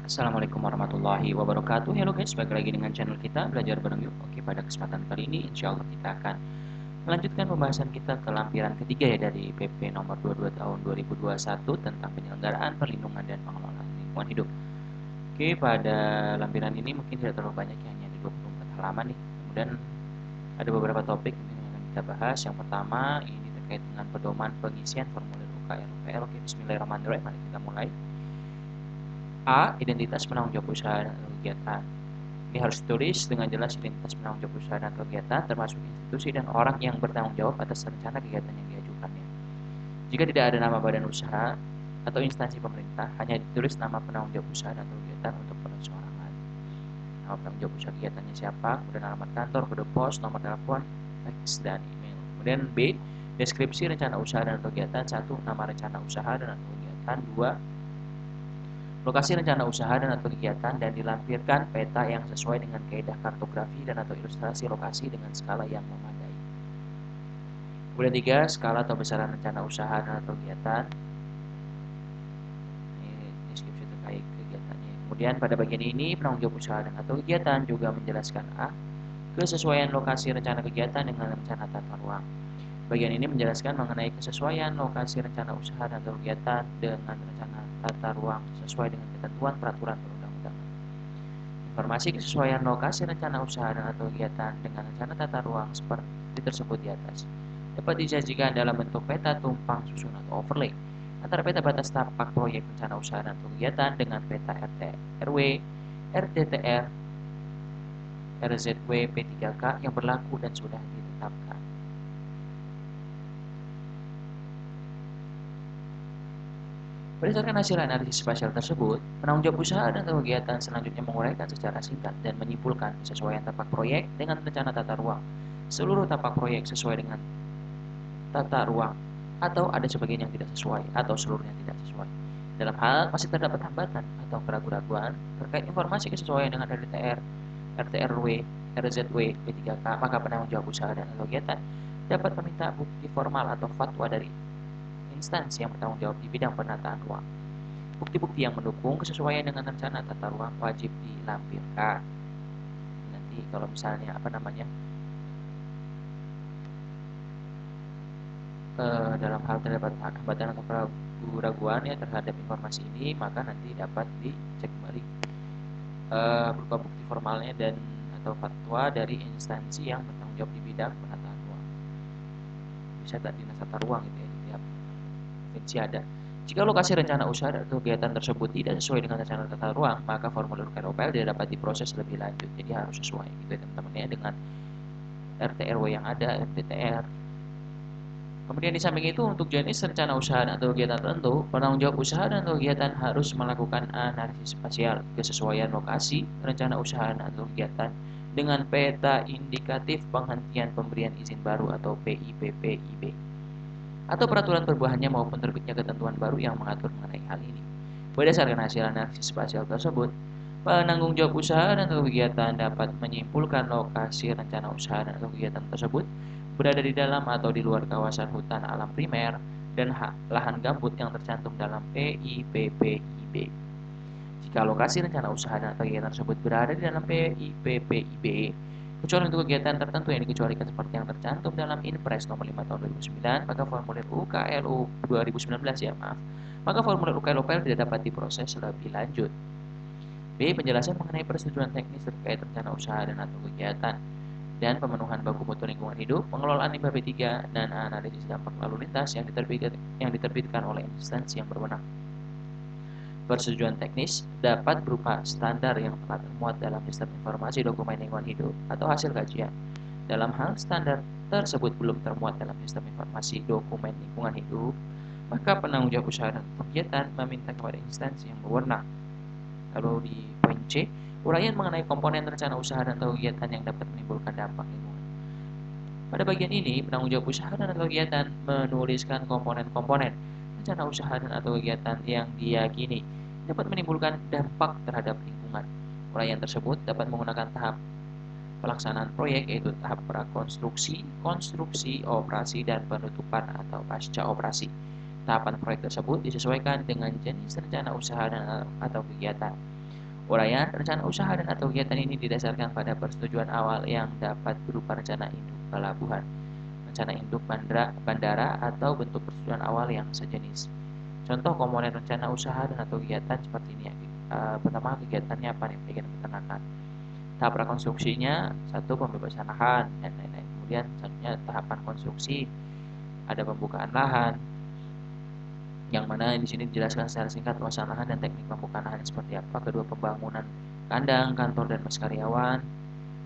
Assalamualaikum warahmatullahi wabarakatuh. Halo guys, balik lagi dengan channel kita Belajar Bareng Yuk. Oke, pada kesempatan kali ini insya Allah kita akan melanjutkan pembahasan kita ke lampiran ketiga ya dari PP nomor 22 tahun 2021 tentang penyelenggaraan perlindungan dan pengelolaan lingkungan hidup. Oke, pada lampiran ini mungkin tidak terlalu banyak, hanya ada 24 halaman nih. Kemudian ada beberapa topik yang akan kita bahas. Yang pertama ini terkait dengan pedoman pengisian formulir UKR-UPL. Oke, bismillahirrahmanirrahim. Mari kita mulai. A. Identitas penanggung jawab usaha dan kegiatan. Ini harus ditulis dengan jelas identitas penanggung jawab usaha dan kegiatan, termasuk institusi dan orang yang bertanggung jawab atas rencana kegiatan yang diajukannya. Jika tidak ada nama badan usaha atau instansi pemerintah, hanya ditulis nama penanggung jawab usaha dan kegiatan untuk perorangan. Nama penanggung jawab usaha kegiatannya siapa, kemudian alamat kantor, kode pos, nomor telepon, fax, dan email. Kemudian B. Deskripsi rencana usaha dan kegiatan. 1. Nama rencana usaha dan kegiatan. 2. Lokasi rencana usaha dan atau kegiatan dan dilampirkan peta yang sesuai dengan kaidah kartografi dan atau ilustrasi lokasi dengan skala yang memadai. Kemudian 3. Skala atau besaran rencana usaha dan atau kegiatan. Ini deskripsi terkait kegiatannya. Kemudian pada bagian ini penanggung jawab usaha dan atau kegiatan juga menjelaskan A. Kesesuaian lokasi rencana kegiatan dengan rencana tata ruang. Bagian ini menjelaskan mengenai kesesuaian lokasi rencana usaha dan atau kegiatan dengan rencana tata ruang sesuai dengan ketentuan peraturan perundang-undangan. Informasi kesesuaian lokasi rencana usaha dan atau kegiatan dengan rencana tata ruang seperti tersebut di atas dapat disajikan dalam bentuk peta tumpang susun atau overlay antara peta batas tapak proyek rencana usaha dan atau kegiatan dengan peta RT RW, RTTR, RZW, P3K yang berlaku dan sudah ditetapkan. Berdasarkan hasil analisis spasial tersebut, penanggung jawab usaha dan kegiatan selanjutnya menguraikan secara singkat dan menyimpulkan kesesuaian tapak proyek dengan rencana tata ruang. Seluruh tapak proyek sesuai dengan tata ruang, atau ada sebagian yang tidak sesuai, atau seluruhnya tidak sesuai. Dalam hal masih terdapat hambatan atau keraguan-keraguan terkait informasi kesesuaian dengan RDTR, RTRW, RZW, P3K, maka penanggung jawab usaha dan kegiatan dapat meminta bukti formal atau fatwa dari instansi yang bertanggung jawab di bidang penataan ruang. Bukti-bukti yang mendukung kesesuaian dengan rencana tata ruang wajib dilampirkan. Nanti kalau misalnya dalam hal terdapat hambatan atau keraguan ya terhadap informasi ini, maka nanti dapat dicek kembali berupa bukti formalnya dan atau fatwa dari instansi yang bertanggung jawab di bidang penataan ruang. Bisa tak dinas tata ruang gitu ya, di tiap provinsi ada. Jika lokasi rencana usaha atau kegiatan tersebut tidak sesuai dengan rencana tata ruang, maka formulir UKR-UPL tidak dapat diproses lebih lanjut. Jadi harus sesuai gitu ya teman-teman ya dengan RT/RW yang ada, RTTR. Kemudian di samping itu untuk jenis rencana usaha atau kegiatan tertentu, penanggung jawab usaha dan kegiatan harus melakukan analisis spasial kesesuaian lokasi rencana usaha atau kegiatan dengan peta indikatif penghentian pemberian izin baru atau PIPPIB atau peraturan perubahannya maupun terbitnya ketentuan baru yang mengatur mengenai hal ini. Berdasarkan hasil analisis spasial tersebut, penanggung jawab usaha dan kegiatan dapat menyimpulkan lokasi rencana usaha dan kegiatan tersebut berada di dalam atau di luar kawasan hutan alam primer dan lahan gambut yang tercantum dalam PIPPIB. Jika lokasi rencana usaha dan kegiatan tersebut berada di dalam PIPPIB, kecuali untuk kegiatan tertentu yang dikecualikan seperti yang tercantum dalam Inpres nomor 5 tahun 2009, maka formulir UKLU 2019 ya maaf, maka formulir UKLUPL tidak dapat diproses lebih lanjut. B. Penjelasan mengenai persetujuan teknis terkait rencana usaha dan atau kegiatan dan pemenuhan baku mutu lingkungan hidup, pengelolaan limbah B3 dan analisis dampak lalu lintas yang diterbitkan oleh instansi yang berwenang. Persetujuan teknis dapat berupa standar yang telah termuat dalam sistem informasi dokumen lingkungan hidup atau hasil kajian. Dalam hal standar tersebut belum termuat dalam sistem informasi dokumen lingkungan hidup, maka penanggung jawab usaha dan kegiatan meminta kepada instansi yang berwenang. Lalu di poin C, uraian mengenai komponen rencana usaha dan kegiatan yang dapat menimbulkan dampak lingkungan. Pada bagian ini, penanggung jawab usaha dan kegiatan menuliskan komponen-komponen rencana usaha dan atau kegiatan yang diyakini dapat menimbulkan dampak terhadap lingkungan. Uraian tersebut dapat menggunakan tahap pelaksanaan proyek, yaitu tahap prakonstruksi, konstruksi, operasi, dan penutupan atau pasca operasi. Tahapan proyek tersebut disesuaikan dengan jenis rencana usaha dan atau kegiatan. Uraian rencana usaha dan atau kegiatan ini didasarkan pada persetujuan awal yang dapat berupa rencana induk pelabuhan, rencana induk bandara atau bentuk persetujuan awal yang sejenis. Contoh komponen rencana usaha dan atau kegiatan seperti ini ya. Pertama, kegiatannya apa nih? Kegiatan peternakan. Tahap prakonstruksinya satu, pembebasan lahan dan lain-lain. Kemudian selanjutnya tahapan konstruksi, ada pembukaan lahan, yang mana di sini dijelaskan secara singkat luasan lahan dan teknik pembukaan lahan seperti apa. Kedua, pembangunan kandang, kantor, dan mes karyawan,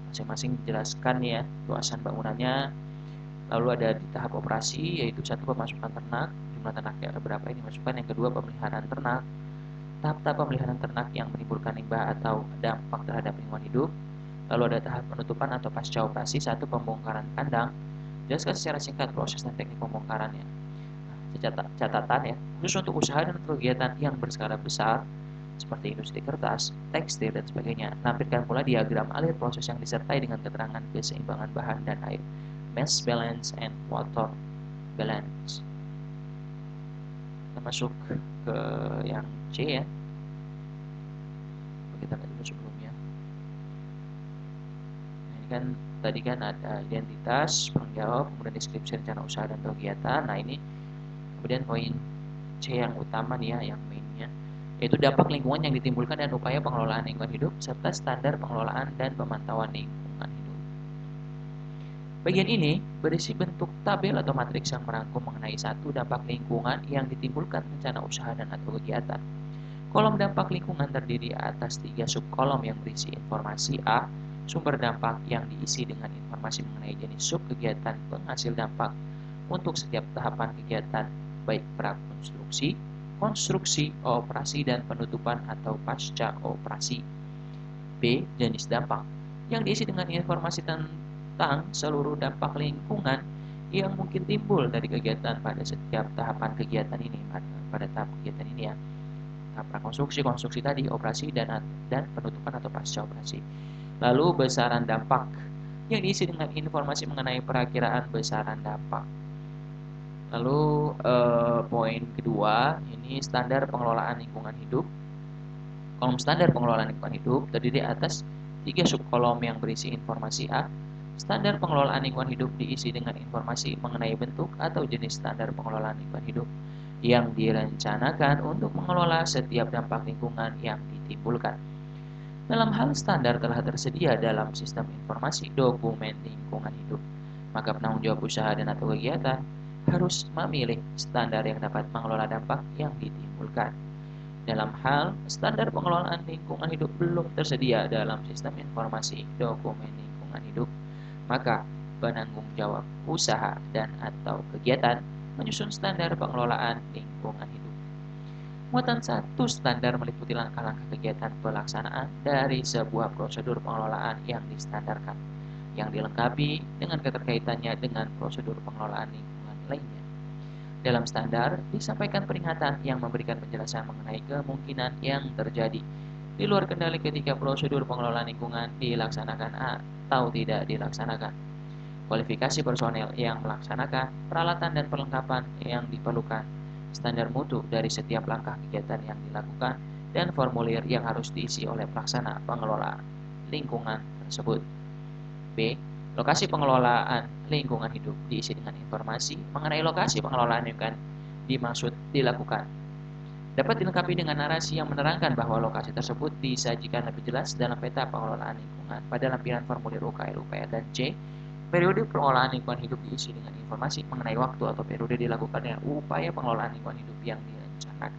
masing-masing dijelaskan ya luasan bangunannya. Lalu ada di tahap operasi, yaitu satu, pemasukan ternak, jumlah ternak berapa ini dimasukkan. Yang kedua, pemeliharaan ternak, tahap-tahap pemeliharaan ternak yang menimbulkan limbah atau dampak terhadap lingkungan hidup. Lalu ada tahap penutupan atau pasca operasi, satu, pembongkaran kandang, jelaskan secara singkat proses dan teknik pembongkarannya. Catatan ya, khusus untuk usaha dan kegiatan yang berskala besar seperti industri kertas, tekstil, dan sebagainya. Lampirkan pula diagram alir proses yang disertai dengan keterangan keseimbangan bahan dan air, mass balance and water balance. Kita masuk ke yang C ya. Kita lihat dulu sebelumnya. Nah, ini kan tadi kan ada identitas, penjawab, kemudian deskripsi rencana usaha dan kegiatan. Nah, ini kemudian poin C yang utama nih ya, yang mainnya, yaitu dampak lingkungan yang ditimbulkan dan upaya pengelolaan lingkungan hidup serta standar pengelolaan dan pemantauan lingkungan hidup. Bagian ini berisi bentuk tabel atau matriks yang merangkum mengenai satu, dampak lingkungan yang ditimbulkan rencana usaha dan atau kegiatan. Kolom dampak lingkungan terdiri atas 3 subkolom yang berisi informasi A, sumber dampak yang diisi dengan informasi mengenai jenis sub kegiatan penghasil dampak untuk setiap tahapan kegiatan, baik prakonstruksi, konstruksi, operasi, dan penutupan atau pasca operasi. B, jenis dampak yang diisi dengan informasi tentang seluruh dampak lingkungan yang mungkin timbul dari kegiatan pada setiap tahapan kegiatan ini. Pada tahap kegiatan ini ya, tahap prakonstruksi, konstruksi tadi, operasi, dan penutupan atau pasca operasi. Lalu besaran dampak yang diisi dengan informasi mengenai perakiraan besaran dampak. Lalu poin kedua, ini standar pengelolaan lingkungan hidup. Kolom standar pengelolaan lingkungan hidup terdiri atas 3 subkolom yang berisi informasi A. Standar pengelolaan lingkungan hidup diisi dengan informasi mengenai bentuk atau jenis standar pengelolaan lingkungan hidup yang direncanakan untuk mengelola setiap dampak lingkungan yang ditimbulkan. Dalam hal standar telah tersedia dalam sistem informasi dokumen lingkungan hidup, maka penanggung jawab usaha dan atau kegiatan harus memilih standar yang dapat mengelola dampak yang ditimbulkan. Dalam hal standar pengelolaan lingkungan hidup belum tersedia dalam sistem informasi dokumen lingkungan hidup, maka penanggung jawab usaha dan atau kegiatan menyusun standar pengelolaan lingkungan hidup. Muatan satu standar meliputi langkah-langkah kegiatan pelaksanaan dari sebuah prosedur pengelolaan yang distandarkan, yang dilengkapi dengan keterkaitannya dengan prosedur pengelolaan lingkungan lainnya. Dalam standar disampaikan peringatan yang memberikan penjelasan mengenai kemungkinan yang terjadi di luar kendali ketika prosedur pengelolaan lingkungan dilaksanakan atau tidak dilaksanakan. Kualifikasi personel yang melaksanakan, peralatan dan perlengkapan yang diperlukan, standar mutu dari setiap langkah kegiatan yang dilakukan, dan formulir yang harus diisi oleh pelaksana pengelola lingkungan tersebut. B. Lokasi pengelolaan lingkungan hidup diisi dengan informasi mengenai lokasi pengelolaan lingkungan dimaksud dilakukan. Dapat dilengkapi dengan narasi yang menerangkan bahwa lokasi tersebut disajikan lebih jelas dalam peta pengelolaan lingkungan pada lampiran formulir UKL, UPR, dan C. Periode pengelolaan lingkungan hidup diisi dengan informasi mengenai waktu atau periode dilakukannya upaya pengelolaan lingkungan hidup yang direncanakan.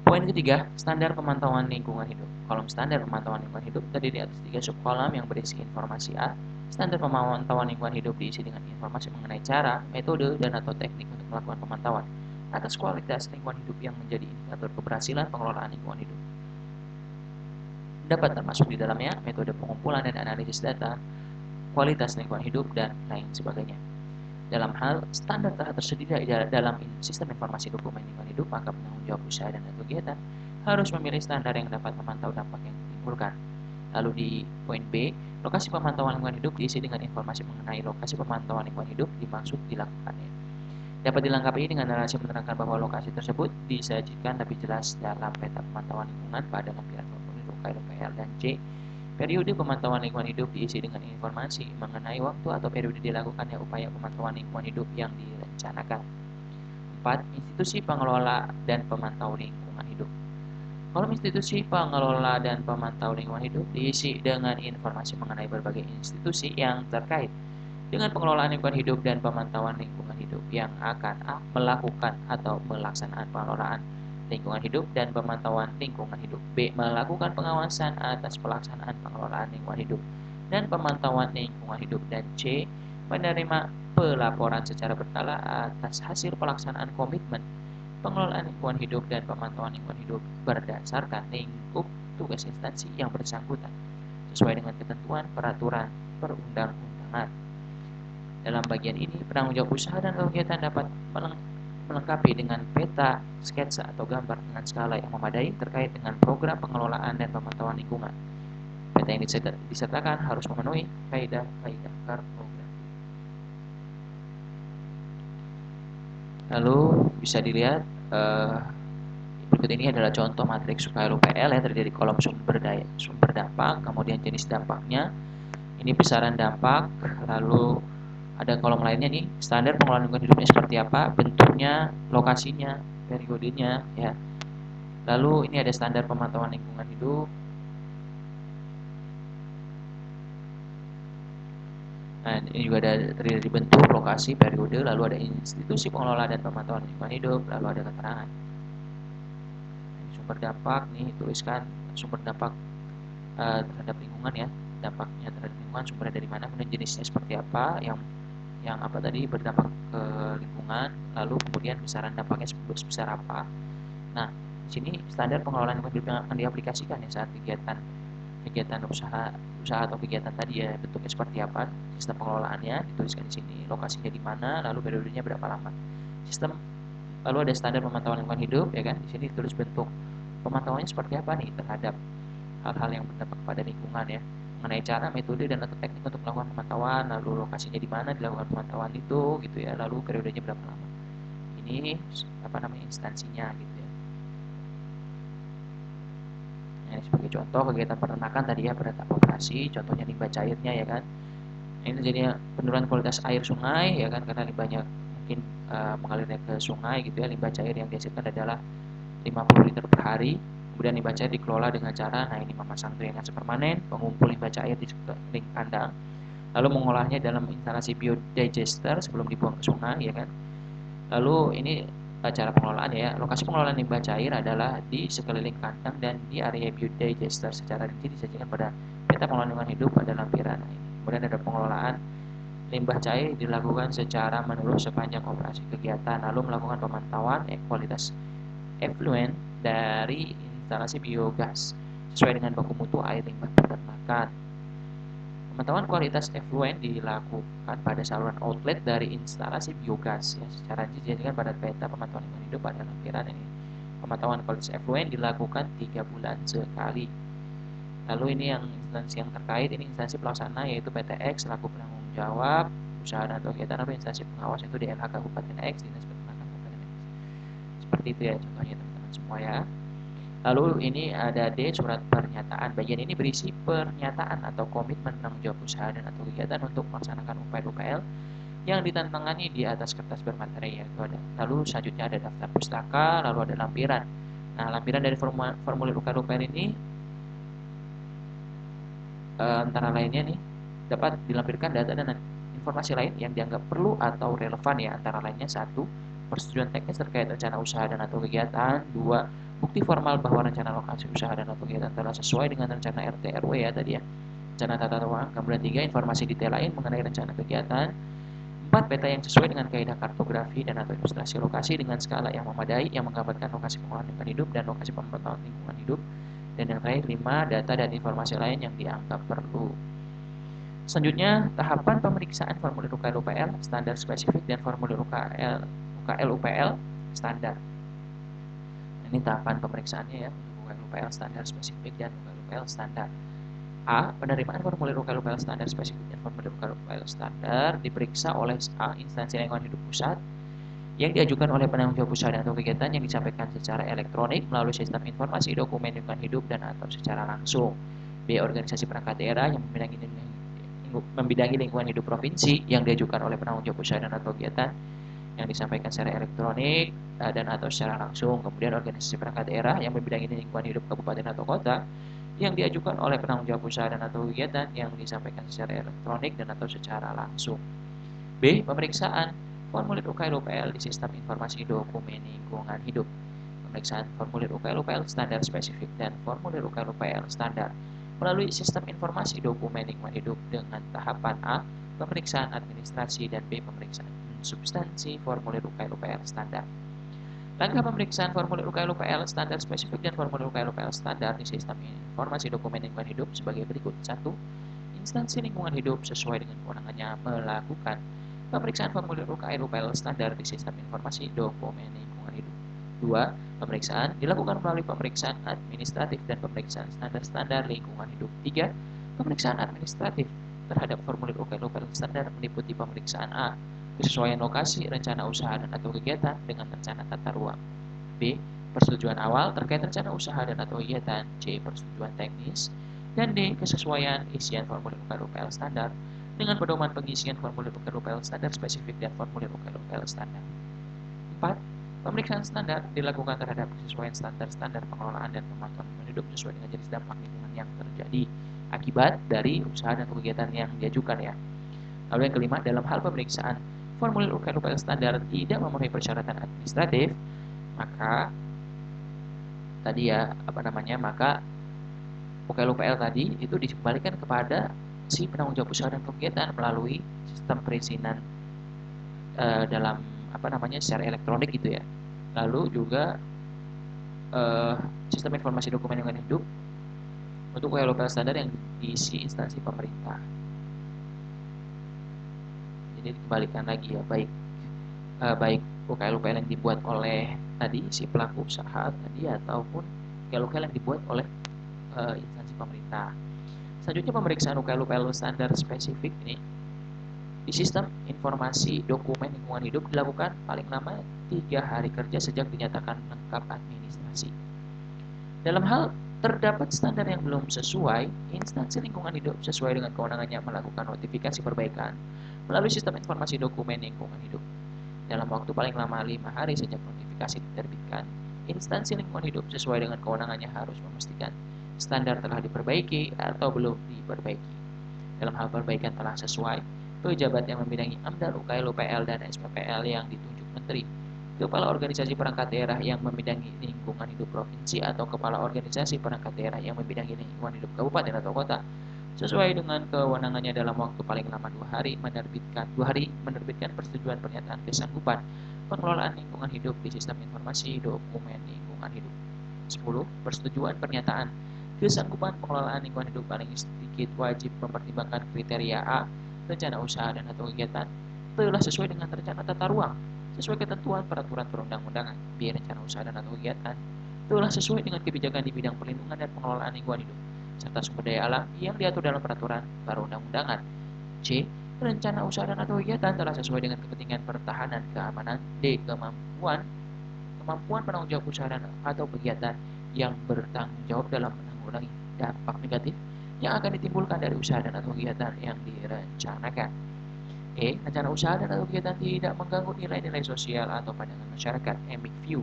Poin ketiga, standar pemantauan lingkungan hidup. Kolom standar pemantauan lingkungan hidup terdiri atas 3 subkolom yang berisi informasi A. Standar pemantauan lingkungan hidup diisi dengan informasi mengenai cara, metode, dan atau teknik untuk melakukan pemantauan atas kualitas lingkungan hidup yang menjadi indikator keberhasilan pengelolaan lingkungan hidup. Dapat termasuk di dalamnya metode pengumpulan dan analisis data, kualitas lingkungan hidup, dan lain sebagainya. Dalam hal standar telah tersedia dalam sistem informasi dokumen lingkungan hidup, maka penanggung jawab usaha dan kegiatan harus memilih standar yang dapat memantau dampak yang ditimbulkan. Lalu di poin B, lokasi pemantauan lingkungan hidup diisi dengan informasi mengenai lokasi pemantauan lingkungan hidup dimaksud dilakukannya. Dapat dilengkapi dengan narasi menerangkan bahwa lokasi tersebut disajikan lebih jelas dalam peta pemantauan lingkungan pada lampiran UKL UPL. Dan C, periode pemantauan lingkungan hidup diisi dengan informasi mengenai waktu atau periode dilakukannya upaya pemantauan lingkungan hidup yang direncanakan. 4. Institusi pengelola dan pemantau lingkungan hidup. Kolom institusi pengelola dan pemantau lingkungan hidup diisi dengan informasi mengenai berbagai institusi yang terkait dengan pengelolaan lingkungan hidup dan pemantauan lingkungan hidup yang akan A. melakukan atau melaksanakan pengelolaan lingkungan hidup dan pemantauan lingkungan hidup, B. melakukan pengawasan atas pelaksanaan pengelolaan lingkungan hidup dan pemantauan lingkungan hidup, dan C. menerima pelaporan secara berkala atas hasil pelaksanaan komitmen pengelolaan lingkungan hidup dan pemantauan lingkungan hidup berdasarkan lingkup tugas instansi yang bersangkutan sesuai dengan ketentuan peraturan perundang-undangan. Dalam bagian ini, penanggung jawab usaha dan kegiatan dapat melengkapi dengan peta, sketsa, atau gambar dengan skala yang memadai terkait dengan program pengelolaan dan pemantauan lingkungan. Peta yang disertakan harus memenuhi kaidah-kaidah kartografi. Lalu bisa dilihat berikut ini adalah contoh matriks UKL UPL yang terdiri dari kolom sumber dampak, kemudian jenis dampaknya, ini besaran dampak, lalu ada kolom lainnya nih, standar pengelolaan lingkungan hidupnya seperti apa, bentuknya, lokasinya, periodenya, ya. Lalu ini ada standar pemantauan lingkungan hidup. Nah, ini juga ada terdiri dari bentuk, lokasi, periode, lalu ada institusi pengelola dan pemantauan lingkungan hidup, lalu ada keterangan. Ini sumber dampak nih, tuliskan sumber dampak terhadap lingkungan ya, dampaknya terhadap lingkungan, sumbernya dari mana, kemudian jenisnya seperti apa, yang apa tadi berdampak ke lingkungan, lalu kemudian besaran dampaknya sebesar apa. Nah, di sini standar pengelolaan lingkungan hidup yang akan diaplikasikan ya saat kegiatan usaha atau kegiatan tadi ya, bentuknya seperti apa, sistem pengelolaannya dituliskan di sini, lokasinya di mana, lalu periodenya berapa lama. Lalu ada standar pemantauan lingkungan hidup ya kan, di sini ditulis bentuk pemantauannya seperti apa nih terhadap hal-hal yang berdampak kepada lingkungan ya, mengenai cara, metode, dan atau teknik untuk melakukan pemantauan, lalu lokasinya di mana dilakukan pemantauan itu gitu ya, lalu periodenya berapa lama. Ini instansinya gitu ya. Nah, ini sebagai contoh kegiatan peternakan tadi ya, pada tahap operasi, contohnya limbah cairnya ya kan. Ini terjadinya penurunan kualitas air sungai ya kan, karena limbahnya mungkin mengalirnya ke sungai gitu ya. Limbah cair yang dihasilkan adalah 50 liter per hari. Kemudian limbah cair dikelola dengan cara, ini memasang drainase permanen, pengumpul limbah cair di sekeliling kandang, lalu mengolahnya dalam instalasi biodigester sebelum dibuang ke sungai ya kan. Lalu ini cara pengelolaan ya. Lokasi pengelolaan limbah cair adalah di sekeliling kandang dan di area biodigester. Secara rinci disajikan pada peta pengelolaan lingkungan hidup pada lampiran ini. Kemudian ada pengelolaan limbah cair dilakukan secara menurut sepanjang operasi kegiatan, lalu melakukan pemantauan kualitas efluen dari instalasi biogas sesuai dengan baku mutu air limbah peternakan. Pemantauan kualitas efluen dilakukan pada saluran outlet dari instalasi biogas ya, secara dijadikan pada peta pemantauan lingkungan hidup pada lampiran ini. Pemantauan kualitas efluen dilakukan 3 bulan sekali. Lalu ini yang instansi yang terkait, ini instansi pelaksana yaitu PTX selaku penanggung jawab usaha dan kegiatan, atau instansi pengawas itu DLH Kabupaten X, Dinas Peternakan Kabupaten X. Seperti itu ya contohnya teman-teman semua ya. Lalu ini ada D, surat pernyataan. Bagian ini berisi pernyataan atau komitmen penanggung jawab usaha dan atau kegiatan untuk melaksanakan upaya UPL yang ditantangani di atas kertas bermaterai yaitu ada. Lalu selanjutnya ada daftar pustaka, lalu ada lampiran. Nah, lampiran dari formulir UPL ini antara lainnya nih dapat dilampirkan data dan informasi lain yang dianggap perlu atau relevan ya, antara lainnya 1. Persetujuan teknis terkait rencana usaha dan atau kegiatan. 2. Bukti formal bahwa rencana lokasi usaha dan atau kegiatan telah sesuai dengan rencana RT RW ya tadi ya, rencana tata ruang. Kemudian 3. Informasi detail lain mengenai rencana kegiatan. 4. Peta yang sesuai dengan kaidah kartografi dan atau ilustrasi lokasi dengan skala yang memadai yang menggambarkan lokasi pengelolaan lingkungan hidup dan lokasi pemantauan lingkungan hidup. Dan yang terakhir 5. Data dan informasi lain yang dianggap perlu. Selanjutnya, tahapan pemeriksaan formulir UKL UPL standar spesifik dan formulir UKL UPL standar. Ini tahapan pemeriksaannya ya untuk UKL UPL standar spesifik dan UKL UPL standar. A. Penerimaan formulir UKL UPL standar spesifik dan formulir UKL UPL standar diperiksa oleh A. Instansi lingkungan hidup pusat, yang diajukan oleh penanggung jawab usaha atau kegiatan yang disampaikan secara elektronik melalui sistem informasi dokumen lingkungan hidup dan atau secara langsung. B. Organisasi perangkat daerah yang membidangi lingkungan hidup provinsi yang diajukan oleh penanggung jawab usaha dan atau kegiatan yang disampaikan secara elektronik dan atau secara langsung. Kemudian organisasi perangkat daerah yang membidangi lingkungan hidup kabupaten atau kota yang diajukan oleh penanggung jawab usaha dan atau kegiatan yang disampaikan secara elektronik dan atau secara langsung. B. Pemeriksaan formulir UKL-UPL di sistem informasi dokumen lingkungan hidup. Pemeriksaan formulir UKL-UPL standar spesifik dan formulir UKL-UPL standar melalui sistem informasi dokumen lingkungan hidup dengan tahapan A. Pemeriksaan administrasi dan B. Pemeriksaan substansi formulir UKL-UPL standar. Langkah pemeriksaan formulir UKL-UPL standar spesifik dan formulir UKL-UPL standar di sistem informasi dokumen lingkungan hidup sebagai berikut. 1. Instansi lingkungan hidup sesuai dengan kewenangannya melakukan pemeriksaan formulir UKL-UPL standar di sistem informasi dokumen lingkungan hidup. 2. Pemeriksaan dilakukan melalui pemeriksaan administratif dan pemeriksaan standar-standar lingkungan hidup. 3. Pemeriksaan administratif terhadap formulir UKL-UPL standar meliputi pemeriksaan A. Kesesuaian lokasi, rencana usaha dan atau kegiatan dengan rencana tata ruang. B. Persetujuan awal terkait rencana usaha dan atau kegiatan. C. Persetujuan teknis. Dan D. Kesesuaian isian formulir UKL-UPL standar dengan pedoman pengisian formulir UKL-UPL standar spesifik dan formulir UKL-UPL standar. 4. Pemeriksaan standar dilakukan terhadap kesesuaian standar-standar pengelolaan dan pemantauan lingkungan hidup sesuai dengan jenis dampak lingkungan yang terjadi akibat dari usaha dan kegiatan yang diajukan ya. Lalu yang kelima, dalam hal pemeriksaan formulir UKL-UPL standar tidak memenuhi persyaratan administratif, maka tadi ya maka UKL-UPL tadi itu dikembalikan kepada si penanggung jawab usaha dan kegiatan melalui sistem perizinan dalam secara elektronik gitu ya. Lalu juga sistem informasi dokumen lingkungan hidup untuk UKL-UPL standar yang diisi instansi pemerintah. Jadi dikembalikan lagi ya, baik UKL-UPL yang dibuat oleh tadi si pelaku usaha tadi ataupun UKL-UPL yang dibuat oleh instansi pemerintah. Selanjutnya pemeriksaan UKL-UPL standar spesifik ini di sistem informasi dokumen lingkungan hidup dilakukan paling lama 3 hari kerja sejak dinyatakan lengkap administrasi. Dalam hal terdapat standar yang belum sesuai, instansi lingkungan hidup sesuai dengan kewenangannya melakukan notifikasi perbaikan melalui sistem informasi dokumen lingkungan hidup. Dalam waktu paling lama 5 hari sejak notifikasi diterbitkan, instansi lingkungan hidup sesuai dengan kewenangannya harus memastikan standar telah diperbaiki atau belum diperbaiki. Dalam hal perbaikan telah sesuai, pejabat yang membidangi AMDAL, UKL-UPL, dan SPPL yang ditunjuk Menteri, kepala organisasi perangkat daerah yang membidangi lingkungan hidup provinsi atau kepala organisasi perangkat daerah yang membidangi lingkungan hidup kabupaten atau kota, sesuai dengan kewenangannya dalam waktu paling lama 2 hari menerbitkan persetujuan pernyataan kesanggupan pengelolaan lingkungan hidup di sistem informasi dokumen lingkungan hidup. 10. Persetujuan pernyataan kesanggupan pengelolaan lingkungan hidup paling sedikit wajib mempertimbangkan kriteria A. Rencana usaha dan atau kegiatan telah sesuai dengan rencana tata ruang sesuai ketentuan peraturan perundang-undangan. B. Rencana usaha dan atau kegiatan telah sesuai dengan kebijakan di bidang perlindungan dan pengelolaan lingkungan hidup serta sumber daya alam yang diatur dalam peraturan perundang-undangan. C. Rencana usaha dan atau kegiatan telah sesuai dengan kepentingan pertahanan keamanan. D. Kemampuan penanggung jawab usaha dan atau kegiatan yang bertanggung jawab dalam menanggulangi dampak negatif yang akan ditimbulkan dari usaha dan atau kegiatan yang direncanakan. E. Rencana usaha dan atau kegiatan tidak mengganggu nilai-nilai sosial atau pandangan masyarakat. Ambig view.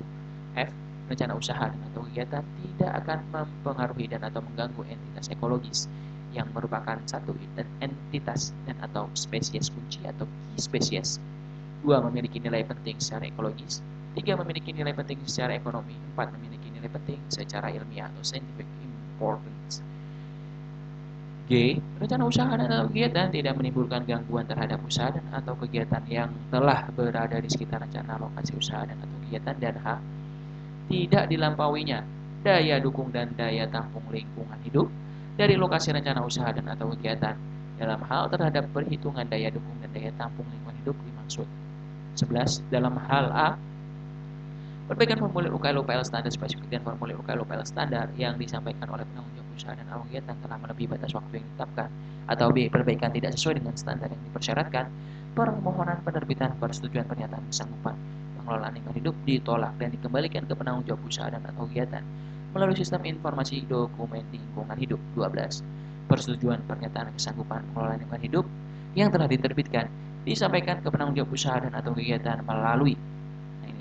F. Rencana usaha dan atau kegiatan tidak akan mempengaruhi dan atau mengganggu entitas ekologis yang merupakan satu entitas dan atau spesies kunci atau key spesies. 2. Memiliki nilai penting secara ekologis. 3. Memiliki nilai penting secara ekonomi. 4. Memiliki nilai penting secara ilmiah atau scientific importance. G. Rencana usaha dan atau kegiatan tidak menimbulkan gangguan terhadap usaha dan atau kegiatan yang telah berada di sekitar rencana lokasi usaha dan atau kegiatan. Dan H. Tidak dilampauinya daya dukung dan daya tampung lingkungan hidup dari lokasi rencana usaha dan atau kegiatan dalam hal terhadap perhitungan daya dukung dan daya tampung lingkungan hidup dimaksud. 11. Dalam hal A. Perbaikan formulir UKL-UPL standar spesifik dan formulir UKL-UPL standar yang disampaikan oleh penanggung jawab usaha dan atau kegiatan telah melebihi batas waktu yang ditetapkan. Atau B. Perbaikan tidak sesuai dengan standar yang dipersyaratkan. Permohonan penerbitan persetujuan pernyataan kesanggupan pengelolaan lingkungan hidup ditolak dan dikembalikan ke penanggung jawab usaha dan atau kegiatan melalui sistem informasi dokumen lingkungan hidup. 12. Persetujuan pernyataan kesanggupan pengelolaan lingkungan hidup yang telah diterbitkan disampaikan ke penanggung jawab usaha dan atau kegiatan melalui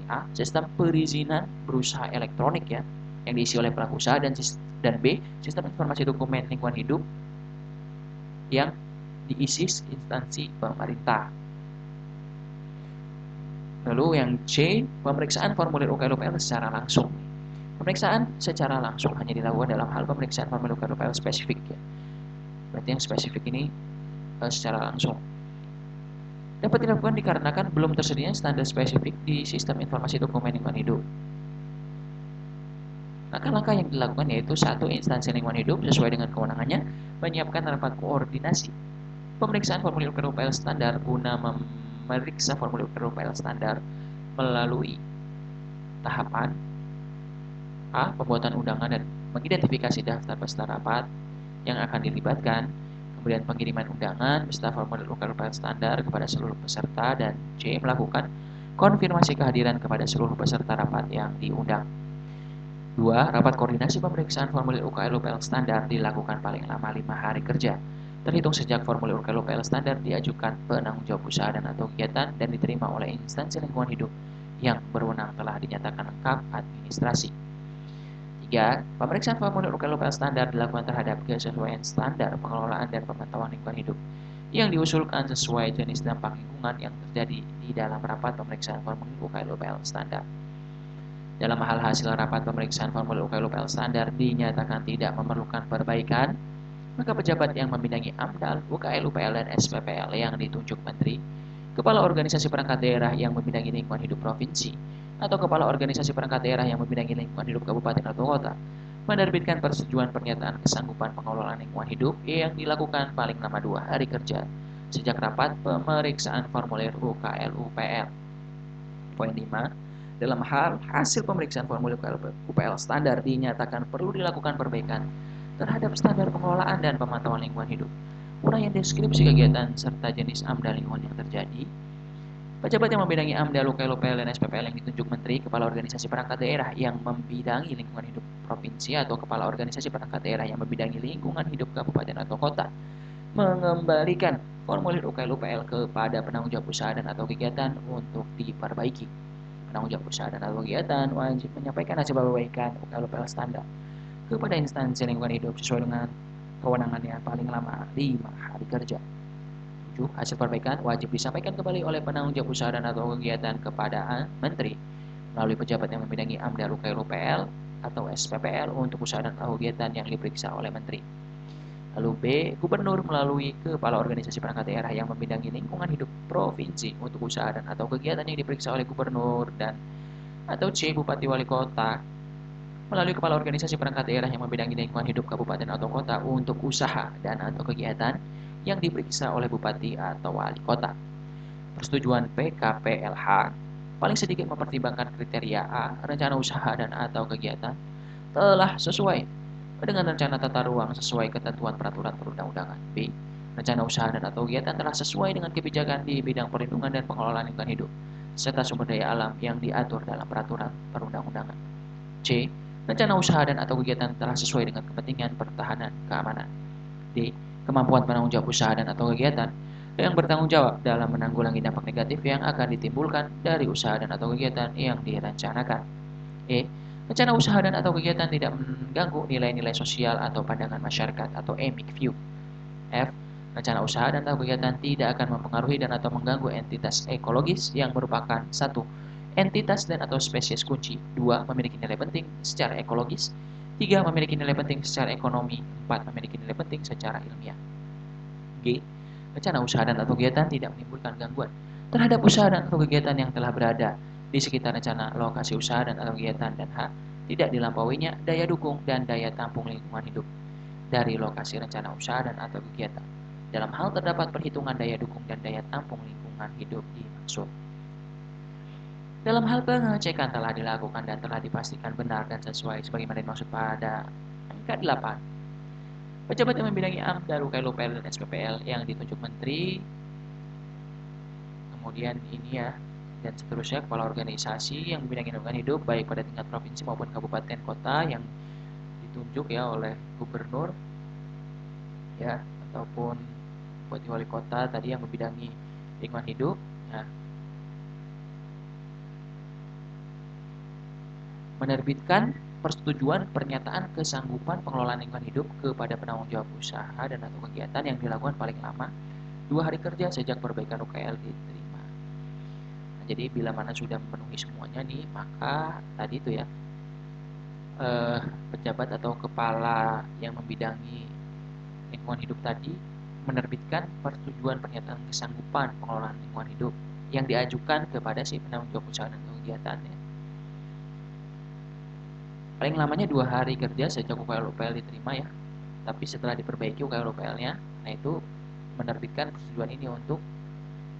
A. Sistem perizinan berusaha elektronik ya yang diisi oleh pelaku usaha dan B. Sistem informasi dokumen lingkungan hidup yang diisi instansi pemerintah. Lalu yang C, pemeriksaan formulir UKL-UPL secara langsung. Pemeriksaan secara langsung hanya dilakukan dalam hal pemeriksaan formulir UKL-UPL spesifik ya. Berarti yang spesifik ini secara langsung. Dapat dilakukan dikarenakan belum tersedianya standar spesifik di sistem informasi dokumen lingkungan hidup. Langkah-langkah yang dilakukan yaitu 1. Instansi lingkungan hidup sesuai dengan kewenangannya menyiapkan rapat koordinasi pemeriksaan formulir UKL standar guna memeriksa formulir UKL standar melalui tahapan A. Pembuatan undangan dan mengidentifikasi daftar peserta rapat yang akan dilibatkan, kemudian pengiriman undangan beserta formulir UKL standar kepada seluruh peserta, dan C. Melakukan konfirmasi kehadiran kepada seluruh peserta rapat yang diundang. 2. Rapat koordinasi pemeriksaan formulir UKL standar dilakukan paling lama 5 hari kerja terhitung sejak formulir UKL standar diajukan penanggung jawab usaha dan atau kegiatan dan diterima oleh instansi lingkungan hidup yang berwenang telah dinyatakan lengkap administrasi. 3. Pemeriksaan formulir UKL standar dilakukan terhadap kesesuaian standar pengelolaan dan pemantauan lingkungan hidup yang diusulkan sesuai jenis dampak lingkungan yang terjadi di dalam rapat pemeriksaan formulir UKL standar. Dalam hal hasil rapat pemeriksaan formulir UKL standar dinyatakan tidak memerlukan perbaikan, maka pejabat yang membidangi AMDAL, UKL-UPL, dan SPPL yang ditunjuk Menteri, Kepala Organisasi Perangkat Daerah yang membidangi lingkungan hidup provinsi, atau Kepala Organisasi Perangkat Daerah yang membidangi lingkungan hidup kabupaten atau kota, menerbitkan persetujuan pernyataan kesanggupan pengelolaan lingkungan hidup yang dilakukan paling lama 2 hari kerja sejak rapat pemeriksaan formulir UKL-UPL. Poin 5. Dalam hal hasil pemeriksaan formulir UKL standar dinyatakan perlu dilakukan perbaikan terhadap standar pengelolaan dan pemantauan lingkungan hidup, uraian deskripsi kegiatan serta jenis AMDAL lingkungan yang terjadi. Pejabat yang membidangi AMDAL, UKL-UPL, dan SPPL yang ditunjuk Menteri, Kepala Organisasi Perangkat Daerah yang membidangi lingkungan hidup provinsi atau Kepala Organisasi Perangkat Daerah yang membidangi lingkungan hidup kabupaten atau kota, mengembalikan formulir UKL-UPL kepada penanggung jawab usaha dan atau kegiatan untuk diperbaiki. Penanggung jawab usaha dan atau kegiatan wajib menyampaikan hasil perbaikan UKL-UPL standar kepada instansi lingkungan hidup sesuai dengan kewenangannya paling lama 5 hari kerja. 7. Hasil perbaikan wajib disampaikan kembali oleh penanggung jawab usaha dan atau kegiatan kepada Menteri melalui pejabat yang membidangi AMDAL, UKL-UPL atau SPPL untuk usaha dan atau kegiatan yang diperiksa oleh Menteri. Lalu B. Gubernur melalui Kepala Organisasi Perangkat Daerah yang membidangi lingkungan hidup provinsi untuk usaha dan atau kegiatan yang diperiksa oleh Gubernur, dan atau C. Bupati Wali Kota melalui Kepala Organisasi Perangkat Daerah yang membidangi lingkungan hidup kabupaten atau kota untuk usaha dan atau kegiatan yang diperiksa oleh Bupati atau Wali Kota. Persetujuan PKPLH paling sedikit mempertimbangkan kriteria A. Rencana usaha dan atau kegiatan telah sesuai dengan rencana tata ruang sesuai ketentuan peraturan perundang-undangan. B. Rencana usaha dan atau kegiatan telah sesuai dengan kebijakan di bidang perlindungan dan pengelolaan lingkungan hidup serta sumber daya alam yang diatur dalam peraturan perundang-undangan. C. Rencana usaha dan atau kegiatan telah sesuai dengan kepentingan pertahanan keamanan. D. Kemampuan penanggung jawab usaha dan atau kegiatan yang bertanggung jawab dalam menanggulangi dampak negatif yang akan ditimbulkan dari usaha dan atau kegiatan yang direncanakan. E. Rencana usaha dan atau kegiatan tidak mengganggu nilai-nilai sosial atau pandangan masyarakat atau emic view. F. Rencana usaha dan atau kegiatan tidak akan mempengaruhi dan atau mengganggu entitas ekologis yang merupakan 1. Entitas dan atau spesies kunci. 2. Memiliki nilai penting secara ekologis. 3. Memiliki nilai penting secara ekonomi. 4. Memiliki nilai penting secara ilmiah. G. Rencana usaha dan atau kegiatan tidak menimbulkan gangguan terhadap usaha dan atau kegiatan yang telah berada di sekitar rencana lokasi usaha dan atau kegiatan, dan H. Tidak dilampauinya daya dukung dan daya tampung lingkungan hidup dari lokasi rencana usaha dan atau kegiatan. Dalam hal terdapat perhitungan daya dukung dan daya tampung lingkungan hidup dimaksud. Dalam hal pengecekan telah dilakukan dan telah dipastikan benar dan sesuai sebagaimana dimaksud pada angka 8. Pejabat yang membidangi AMDAL, UKL-UPL, dan SPPL yang ditunjuk Menteri. Kemudian ini ya, dan seterusnya kepala organisasi yang membidangi lingkungan hidup baik pada tingkat provinsi maupun kabupaten kota yang ditunjuk ya oleh gubernur ya ataupun bupati wali kota tadi yang membidangi lingkungan hidup ya. Menerbitkan persetujuan pernyataan kesanggupan pengelolaan lingkungan hidup kepada penanggung jawab usaha dan atau kegiatan yang dilakukan paling lama 2 hari kerja sejak perbaikan UKL diterima. Nah, jadi bila mana sudah memenuhi semuanya nih, maka tadi itu ya pejabat atau kepala yang membidangi lingkungan hidup tadi menerbitkan persetujuan pernyataan kesanggupan pengelolaan lingkungan hidup yang diajukan kepada si penanggung jawab usaha dan kegiatannya. Paling lamanya 2 hari kerja sejak UKL diterima ya. Tapi setelah diperbaiki UKL-nya, nah itu menerbitkan persetujuan ini untuk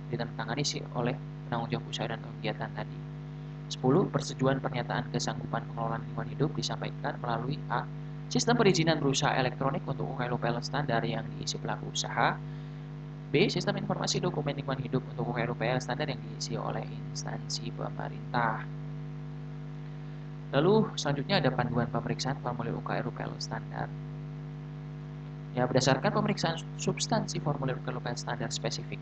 ditandatangani oleh penanggung jawab usaha dan kegiatan tadi. 10. Persetujuan pernyataan kesanggupan pengelolaan lingkungan hidup disampaikan melalui A. Sistem perizinan berusaha elektronik untuk UKL standar yang diisi pelaku usaha. B. Sistem informasi dokumen lingkungan hidup untuk UKL standar yang diisi oleh instansi pemerintah. Lalu selanjutnya ada panduan pemeriksaan formulir UKL standar. Ya, berdasarkan pemeriksaan substansi formulir UKL standar spesifik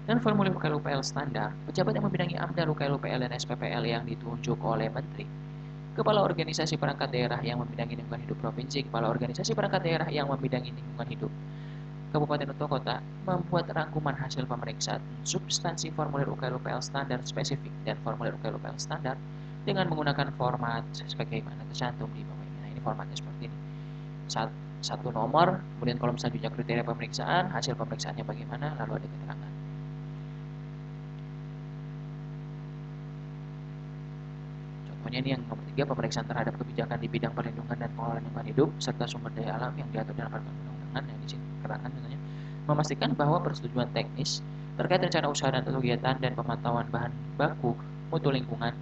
dan formulir UKL standar, pejabat yang membidangi AMDAL, UKL dan SPPL yang ditunjuk oleh Menteri, Kepala Organisasi Perangkat Daerah yang membidangi lingkungan hidup provinsi, Kepala Organisasi Perangkat Daerah yang membidangi lingkungan hidup kabupaten atau kota, membuat rangkuman hasil pemeriksaan substansi formulir UKL standar spesifik dan formulir UKL standar dengan menggunakan format sebagaimana tercantum di bawah ini. Nah, ini formatnya seperti ini. Satu nomor, kemudian kolom selanjutnya kriteria pemeriksaan, hasil pemeriksaannya bagaimana, lalu ada keterangan. Contohnya ini yang nomor 3, pemeriksaan terhadap kebijakan di bidang perlindungan dan pengelolaan lingkungan hidup serta sumber daya alam yang diatur dalam peraturan undang-undan yang di sini keterangan misalnya memastikan bahwa persetujuan teknis terkait rencana usaha dan kegiatan dan pemantauan bahan baku mutu lingkungan,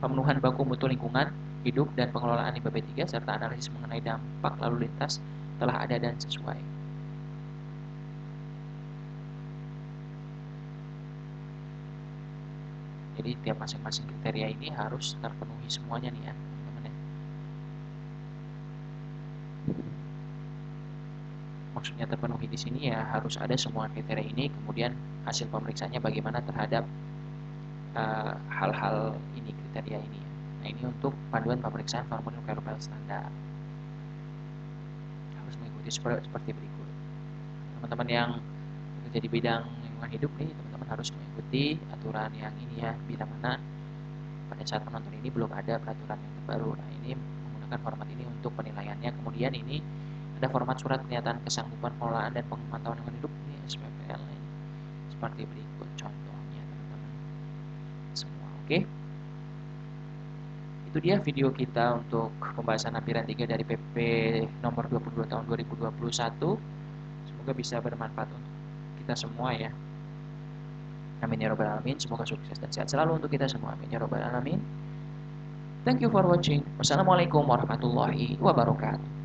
pemenuhan baku mutu lingkungan hidup dan pengelolaan limbah B3 serta analisis mengenai dampak lalu lintas telah ada dan sesuai. Jadi tiap masing-masing kriteria ini harus terpenuhi semuanya nih ya, teman-teman ya. Maksudnya terpenuhi di sini ya harus ada semua kriteria ini, kemudian hasil pemeriksaannya bagaimana terhadap hal-hal ini, kriteria ini ya. Nah, ini untuk panduan pemeriksaan formulir UKL standar. Harus mengikuti seperti berikut. Teman-teman yang bekerja di bidang lingkungan hidup nih, teman-teman harus mengikuti aturan yang ini ya. Bila mana pada saat menonton ini belum ada peraturan yang terbaru. Nah, ini menggunakan format ini untuk penilaiannya. Kemudian ini ada format surat pernyataan kesanggupan pengelolaan dan pemantauan lingkungan hidup ini SPPL ini. Seperti berikut contohnya teman-teman semua. Oke. Itu dia video kita untuk pembahasan lampiran 3 dari PP nomor 22 tahun 2021. Semoga bisa bermanfaat untuk kita semua ya. Amin ya robbal alamin. Semoga sukses dan sehat selalu untuk kita semua. Amin ya robbal alamin. Thank you for watching. Wassalamualaikum warahmatullahi wabarakatuh.